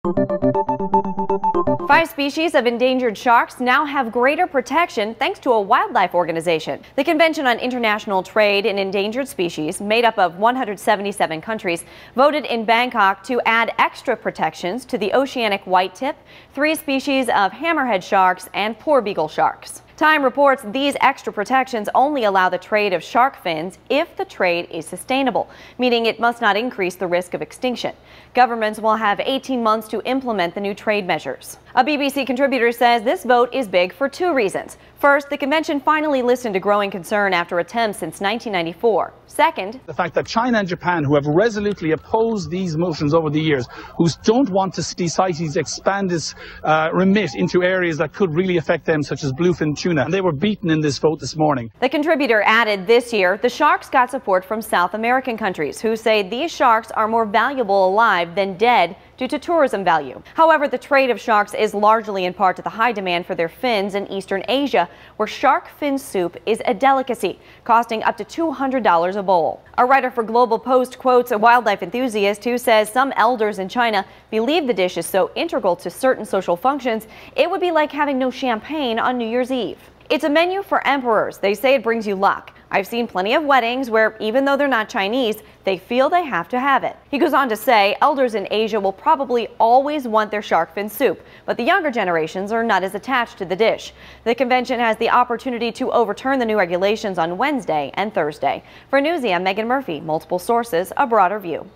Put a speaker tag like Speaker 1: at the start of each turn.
Speaker 1: 5 species of endangered sharks now have greater protection thanks to a wildlife organization. The Convention on International Trade in Endangered Species, made up of 177 countries, voted in Bangkok to add extra protections to the oceanic whitetip, 3 species of hammerhead sharks, and porbeagle sharks. Time reports these extra protections only allow the trade of shark fins if the trade is sustainable, meaning it must not increase the risk of extinction. Governments will have 18 months to implement the new trade measures. A BBC contributor says this vote is big for 2 reasons. First, the convention finally listened to growing concern after attempts since 1994. Second,
Speaker 2: the fact that China and Japan, who have resolutely opposed these motions over the years, who don't want to see CITES expand its remit into areas that could really affect them, such as bluefin tuna, and they were beaten in this vote this morning.
Speaker 1: The contributor added this year the sharks got support from South American countries who say these sharks are more valuable alive than dead due to tourism value. However, the trade of sharks is largely in part to the high demand for their fins in Eastern Asia, where shark fin soup is a delicacy, costing up to $200 a bowl. A writer for Global Post quotes a wildlife enthusiast who says some elders in China believe the dish is so integral to certain social functions, it would be like having no champagne on New Year's Eve. It's a menu for emperors. They say it brings you luck. I've seen plenty of weddings where, even though they're not Chinese, they feel they have to have it. He goes on to say elders in Asia will probably always want their shark fin soup, but the younger generations are not as attached to the dish. The convention has the opportunity to overturn the new regulations on Wednesday and Thursday. For Newsy, I'm Megan Murphy. Multiple sources, a broader view.